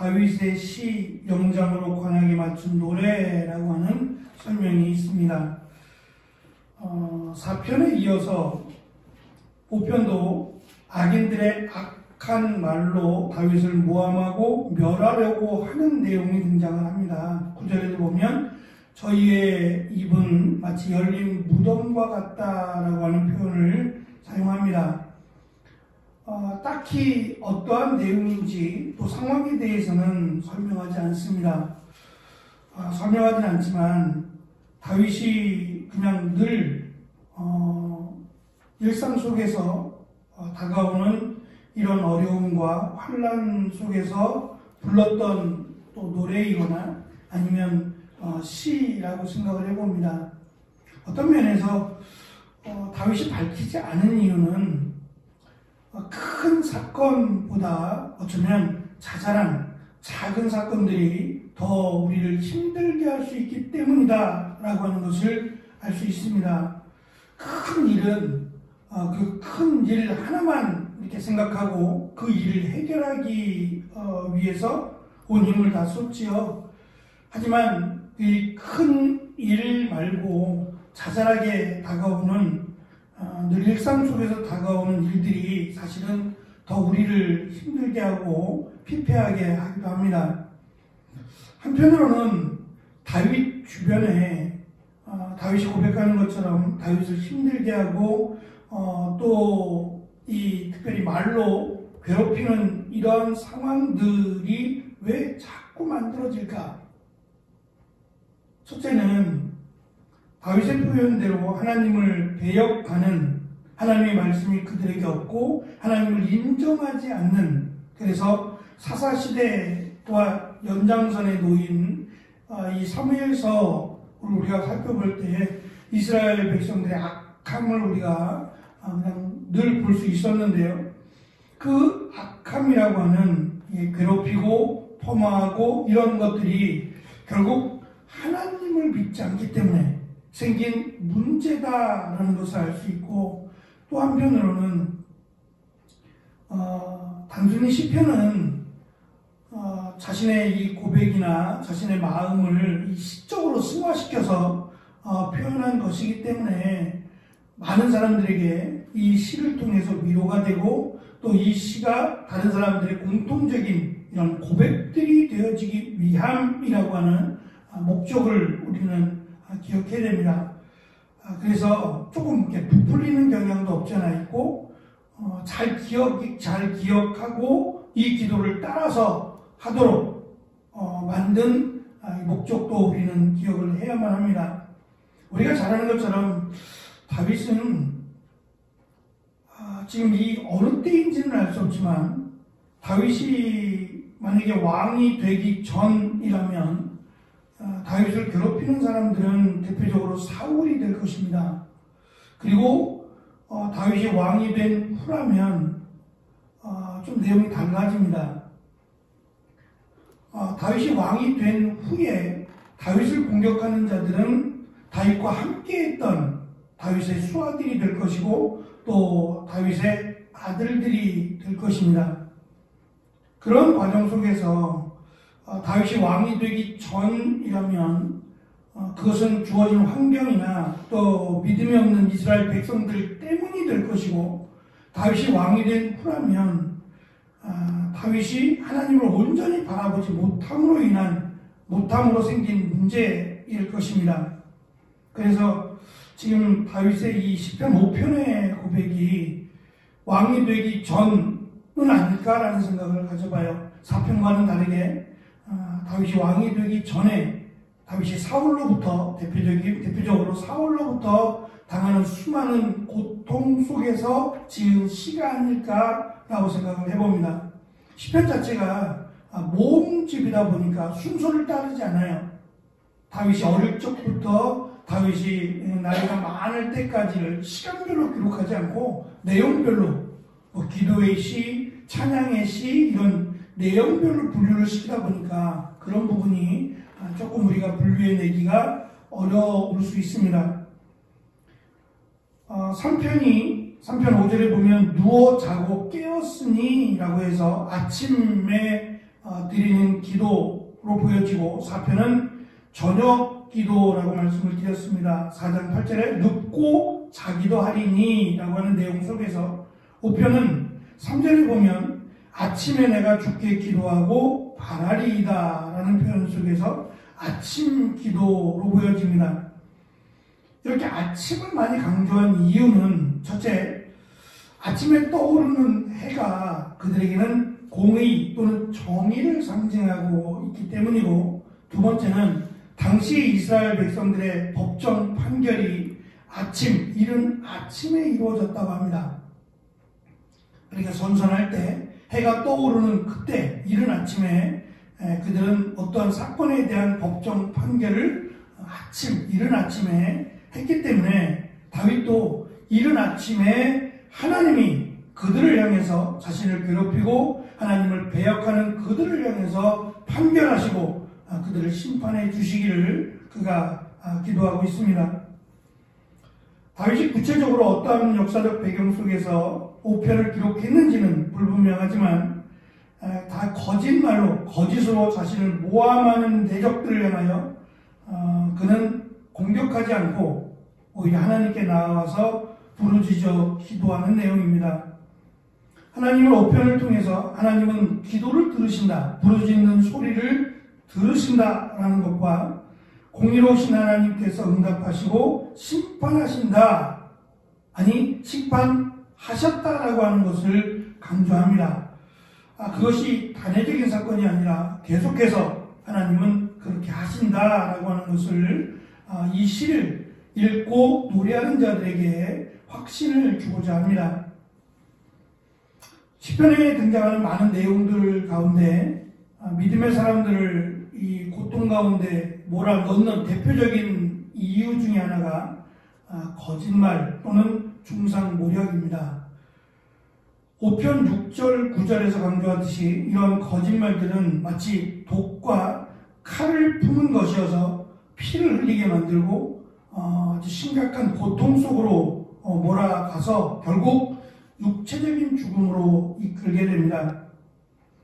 다윗의 시 영장으로 관하게 맞춘 노래라고 하는 설명이 있습니다. 4편에 이어서 5편도 악인들의 악한 말로 다윗을 모함하고 멸하려고 하는 내용이 등장을 합니다. 9절에도 보면 저희의 입은 마치 열린 무덤과 같다라고 하는 표현을 사용합니다. 딱히 어떠한 내용인지 또 상황에 대해서는 설명하지 않습니다. 설명하진 않지만 다윗이 그냥 늘 일상 속에서 다가오는 이런 어려움과 환난 속에서 불렀던 또 노래이거나 아니면 시라고 생각을 해봅니다. 어떤 면에서 다윗이 밝히지 않은 이유는 큰 사건보다 어쩌면 자잘한 작은 사건들이 더 우리를 힘들게 할 수 있기 때문이다 라고 하는 것을 알 수 있습니다. 큰 일은 그 큰 일 하나만 이렇게 생각하고 그 일을 해결하기 위해서 온 힘을 다 쏟지요. 하지만 이 큰 일 말고 자잘하게 다가오는 늘 일상 속에서 다가오는 일들이 사실은 더 우리를 힘들게 하고 피폐하게 하기도 합니다. 한편으로는 다윗 주변에 다윗이 고백하는 것처럼 다윗을 힘들게 하고 또 이 특별히 말로 괴롭히는 이런 상황들이 왜 자꾸 만들어질까? 첫째는 다윗의 표현대로 하나님을 배역하는 하나님의 말씀이 그들에게 없고 하나님을 인정하지 않는, 그래서 사사시대와 연장선에 놓인 이 사무엘서를 우리가 살펴볼 때 이스라엘 백성들의 악함을 우리가 그냥 늘 볼 수 있었는데요. 그 악함이라고 하는 괴롭히고 폄하하고 이런 것들이 결국 하나님을 믿지 않기 때문에 생긴 문제다라는 것을 알 수 있고, 또 한편으로는 단순히 시편은 자신의 이 고백이나 자신의 마음을 시적으로 승화시켜서 표현한 것이기 때문에 많은 사람들에게 이 시를 통해서 위로가 되고 또 이 시가 다른 사람들의 공통적인 이런 고백들이 되어지기 위함이라고 하는 목적을 우리는 기억해야 됩니다. 그래서 조금 이렇게 부풀리는 경향도 없지 않아 있고 잘 기억하고 이 기도를 따라서 하도록 만든 목적도 우리는 기억을 해야만 합니다. 우리가 잘 아는 것처럼 다윗은 지금 이 어느 때인지는 알 수 없지만 다윗이 만약에 왕이 되기 전이라면 다윗을 괴롭히는 사람들은 대표적으로 사울이 될 것입니다. 그리고 다윗이 왕이 된 후라면 좀 내용이 달라집니다. 다윗이 왕이 된 후에 다윗을 공격하는 자들은 다윗과 함께했던 다윗의 수하들이 될 것이고 또 다윗의 아들들이 될 것입니다. 그런 과정 속에서 다윗이 왕이 되기 전이라면 그것은 주어진 환경이나 또 믿음이 없는 이스라엘 백성들 때문이 될 것이고, 다윗이 왕이 된 후라면 다윗이 하나님을 온전히 바라보지 못함으로 생긴 문제일 것입니다. 그래서 지금 다윗의 이 시편 5편의 고백이 왕이 되기 전은 아닐까라는 생각을 가져봐요. 4편과는 다르게 다윗이 왕이 되기 전에 다윗이 사울로부터 대표적으로 사울로부터 당하는 수많은 고통 속에서 지은 시가 아닐까라고 생각을 해봅니다. 시편 자체가 모음집이다 보니까 순서를 따르지 않아요. 다윗이 어릴 적부터 다윗이 나이가 많을 때까지를 시간별로 기록하지 않고 내용별로 기도의 시, 찬양의 시 이런 내용별로 분류를 시키다 보니까 그런 부분이 조금 우리가 분류해내기가 어려울 수 있습니다. 3편 5절에 보면 누워 자고 깨었으니 라고 해서 아침에 드리는 기도로 보여지고 4편은 저녁 기도라고 말씀을 드렸습니다. 4장 8절에 눕고 자기도 하리니 라고 하는 내용 속에서 5편은 3절에 보면 아침에 내가 주께 기도하고 바라리이다 라는 표현 속에서 아침 기도로 보여집니다. 이렇게 아침을 많이 강조한 이유는 첫째, 아침에 떠오르는 해가 그들에게는 공의 또는 정의를 상징하고 있기 때문이고, 두 번째는 당시 이스라엘 백성들의 법정 판결이 이른 아침에 이루어졌다고 합니다. 그러니까 선선할 때 해가 떠오르는 그때 이른 아침에 그들은 어떠한 사건에 대한 법정 판결을 이른 아침에 했기 때문에 다윗도 이른 아침에 하나님이 그들을 향해서 자신을 괴롭히고 하나님을 배역하는 그들을 향해서 판결하시고 그들을 심판해 주시기를 그가 기도하고 있습니다. 다윗이 구체적으로 어떠한 역사적 배경 속에서 5편을 기록했는지는 불분명하지만 다 거짓으로 자신을 모함하는 대적들을 향하여 그는 공격하지 않고 오히려 하나님께 나아와서 부르짖어 기도하는 내용입니다. 하나님을 5편을 통해서 하나님은 기도를 들으신다, 부르짖는 소리를 들으신다라는 것과 공의로우신 하나님께서 응답하시고 심판하신다, 심판하셨다라고 하는 것을 강조합니다. 그것이 단회적인 사건이 아니라 계속해서 하나님은 그렇게 하신다라고 하는 것을 이 시를 읽고 노래하는 자들에게 확신을 주고자 합니다. 시편에 등장하는 많은 내용들 가운데 믿음의 사람들을 이 고통 가운데 몰아넣는 대표적인 이유 중에 하나가 거짓말 또는 중상모략입니다. 5편 6절 9절에서 강조하듯이 이런 거짓말들은 마치 독과 칼을 품은 것이어서 피를 흘리게 만들고 아주 심각한 고통 속으로 몰아가서 결국 육체적인 죽음으로 이끌게 됩니다.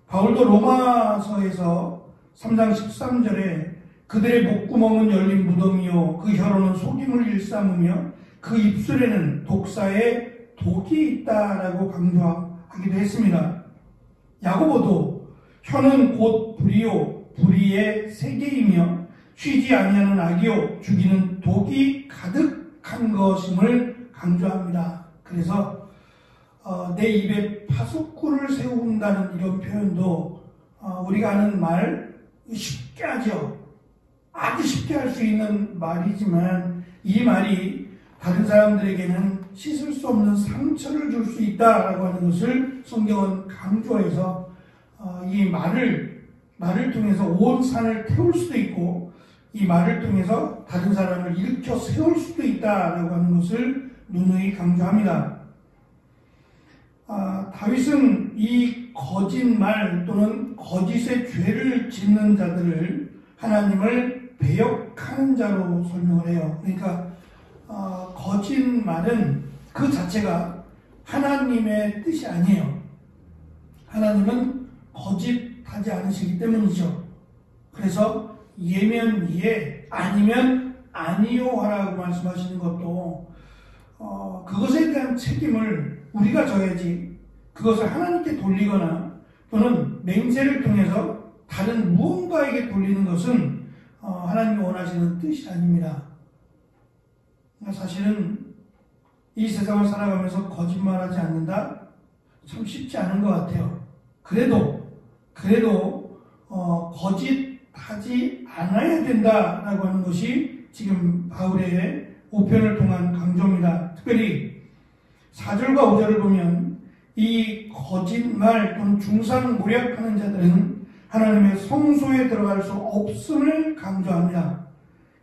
바울도 로마서에서 3장 13절에 그들의 목구멍은 열린 무덤이요 그 혀로는 속임을 일삼으며 그 입술에는 독사의 독이 있다라고 강조하기도 했습니다. 야고보도 혀는 곧 불이요 불의의 세계이며 쉬지 아니하는 악이요 죽이는 독이 가득한 것임을 강조합니다. 그래서 내 입에 파수꾼을 세운다는 이런 표현도 우리가 하는 말 쉽게 하죠. 아주 쉽게 할 수 있는 말이지만 이 말이 다른 사람들에게는 씻을 수 없는 상처를 줄 수 있다라고 하는 것을 성경은 강조해서 이 말을 통해서 온 산을 태울 수도 있고 이 말을 통해서 다른 사람을 일으켜 세울 수도 있다라고 하는 것을 누누이 강조합니다. 다윗은 이 거짓말 또는 거짓의 죄를 짓는 자들을 하나님을 배역하는 자로 설명을 해요. 그러니까 거짓말은 그 자체가 하나님의 뜻이 아니에요. 하나님은 거짓하지 않으시기 때문이죠. 그래서 예면 예, 아니면 아니요 하라고 말씀하시는 것도 그것에 대한 책임을 우리가 져야지 그것을 하나님께 돌리거나 또는 맹세를 통해서 다른 무언가에게 돌리는 것은 하나님이 원하시는 뜻이 아닙니다. 사실은 이 세상을 살아가면서 거짓말하지 않는다? 참 쉽지 않은 것 같아요. 그래도 거짓하지 않아야 된다라고 하는 것이 지금 바울의 5편을 통한 강조입니다. 특별히 4절과 5절을 보면 이 거짓말 또는 중상모략하는 자들은 하나님의 성소에 들어갈 수 없음을 강조합니다.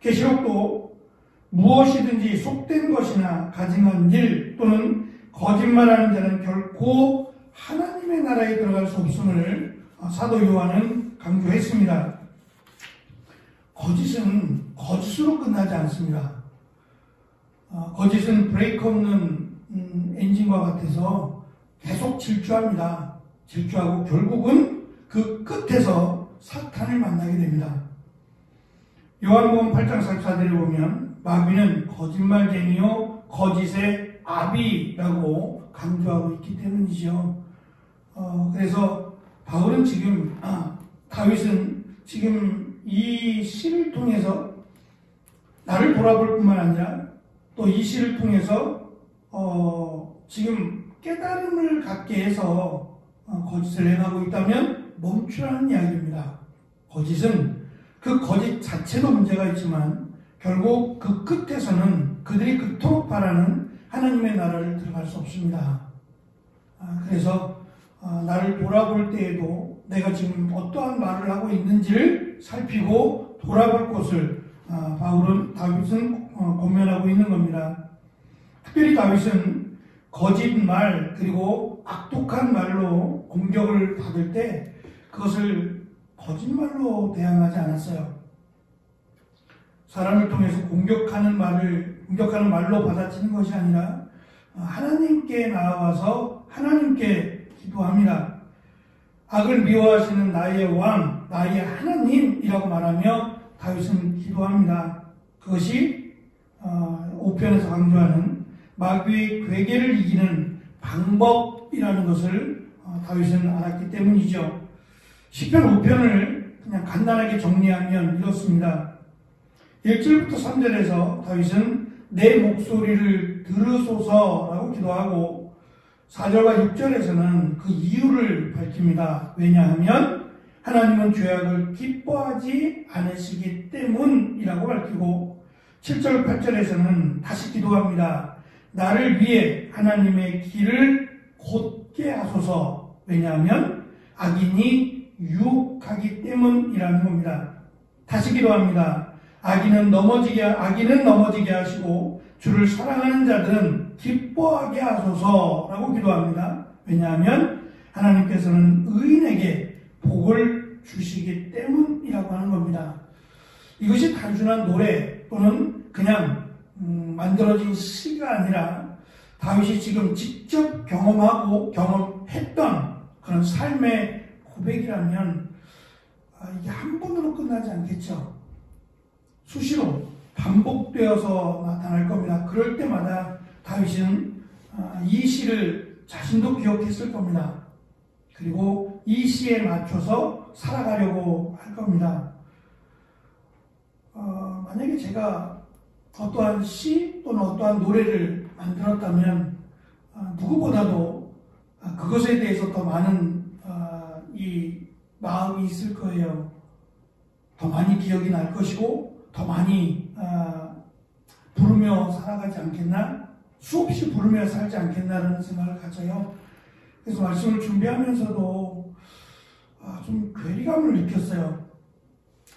계시록도 무엇이든지 속된 것이나 가증한 일 또는 거짓말하는 자는 결코 하나님의 나라에 들어갈 수 없음을 사도 요한은 강조했습니다. 거짓은 거짓으로 끝나지 않습니다. 거짓은 브레이크 없는 엔진과 같아서 계속 질주합니다. 질주하고 결국은 그 끝에서 사탄을 만나게 됩니다. 요한복음 8장 44절에 보면 마귀는 거짓말쟁이요 거짓의 아비라고 강조하고 있기 때문이죠. 그래서 바울은 지금 다윗은 지금 이 시를 통해서 나를 돌아볼 뿐만 아니라 또 이 시를 통해서 지금 깨달음을 갖게 해서 거짓을 행하고 있다면 멈추라는 이야기입니다. 거짓은 그 거짓 자체도 문제가 있지만 결국 그 끝에서는 그들이 그토록 바라는 하나님의 나라를 들어갈 수 없습니다. 그래서 나를 돌아볼 때에도 내가 지금 어떠한 말을 하고 있는지를 살피고 돌아볼 곳을 다윗은 권면하고 있는 겁니다. 특별히 다윗은 거짓말 그리고 악독한 말로 공격을 받을 때 그것을 거짓말로 대항하지 않았어요. 사람을 통해서 공격하는 말로 받아치는 것이 아니라 하나님께 나아와서 하나님께 기도합니다. 악을 미워하시는 나의 왕, 나의 하나님이라고 말하며 다윗은 기도합니다. 그것이 5편에서 강조하는 마귀의 괴계를 이기는 방법이라는 것을 다윗은 알았기 때문이죠. 시편 5편을 그냥 간단하게 정리하면 이렇습니다. 1절부터 3절에서 다윗은 내 목소리를 들으소서라고 기도하고 4절과 6절에서는 그 이유를 밝힙니다. 왜냐하면 하나님은 죄악을 기뻐하지 않으시기 때문이라고 밝히고 7절, 8절에서는 다시 기도합니다. 나를 위해 하나님의 길을 곧게 하소서. 왜냐하면 악인이 유혹하기 때문이라는 겁니다. 다시 기도합니다. 악인은 넘어지게 하시고 주를 사랑하는 자들은 기뻐하게 하소서라고 기도합니다. 왜냐하면 하나님께서는 의인에게 복을 주시기 때문이라고 하는 겁니다. 이것이 단순한 노래 또는 그냥 만들어진 시가 아니라 다윗이 지금 직접 경험했던 그런 삶의 고백이라면 이게 한 번으로 끝나지 않겠죠. 수시로 반복되어서 나타날 겁니다. 그럴 때마다 다윗은 이 시를 자신도 기억했을 겁니다. 그리고 이 시에 맞춰서 살아가려고 할 겁니다. 만약에 제가 어떠한 시 또는 어떠한 노래를 만들었다면 누구보다도 그것에 대해서 더 많은 이 마음이 있을 거예요. 더 많이 기억이 날 것이고 더 많이 부르며 살아가지 않겠나? 수없이 부르며 살지 않겠나라는 생각을 가져요. 그래서 말씀을 준비하면서도 좀 괴리감을 느꼈어요.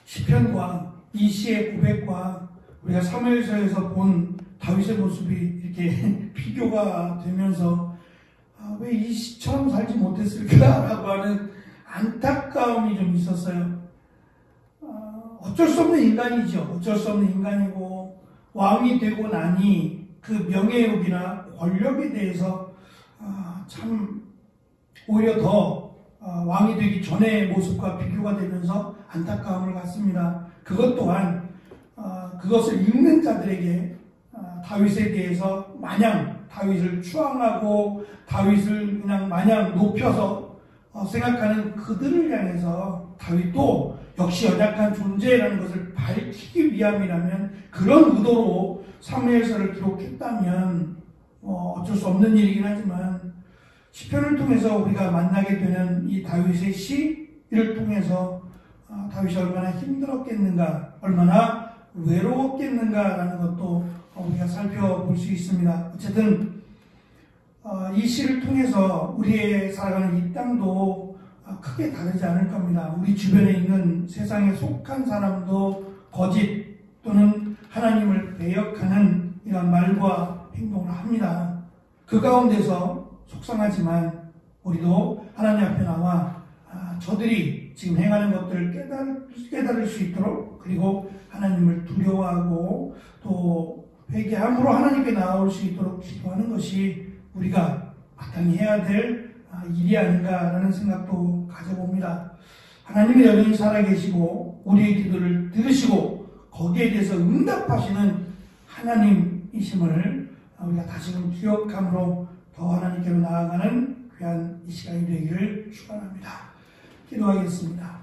시편과 이 시의 고백과 우리가 사무엘서에서 본 다윗의 모습이 이렇게 비교가 되면서 왜 이 시처럼 살지 못했을까라고 하는 안타까움이 좀 있었어요. 어쩔 수 없는 인간이죠. 어쩔 수 없는 인간이고 왕이 되고 나니 그 명예욕이나 권력에 대해서 참 오히려 더 왕이 되기 전의 모습과 비교가 되면서 안타까움을 갖습니다. 그것 또한 그것을 읽는 자들에게 다윗에 대해서 마냥 다윗을 추앙하고 다윗을 그냥 마냥 높여서 생각하는 그들을 향해서 다윗도 역시 연약한 존재라는 것을 밝히기 위함이라면 그런 의도로 사무엘서를 기록했다면 어쩔 수 없는 일이긴 하지만 시편을 통해서 우리가 만나게 되는 이 다윗의 시를 통해서 다윗이 얼마나 힘들었겠는가, 얼마나 외로웠겠는가라는 것도 우리가 살펴볼 수 있습니다. 어쨌든 이 시를 통해서 우리의 살아가는 이 땅도 크게 다르지 않을 겁니다. 우리 주변에 있는 세상에 속한 사람도 거짓 또는 하나님을 배역하는 이런 말과 행동을 합니다. 그 가운데서 속상하지만 우리도 하나님 앞에 나와 저들이 지금 행하는 것들을 깨달을 수 있도록 그리고 하나님을 두려워하고 또 회개함으로 하나님께 나아올 수 있도록 기도하는 것이 우리가 마땅히 해야 될 일이 아닌가라는 생각도 가져봅니다. 하나님은 여전히 살아계시고 우리의 기도를 들으시고 거기에 대해서 응답하시는 하나님이심을 우리가 다시금 기억함으로 더 하나님께로 나아가는 귀한 이 시간이 되기를 축원합니다. 기도하겠습니다.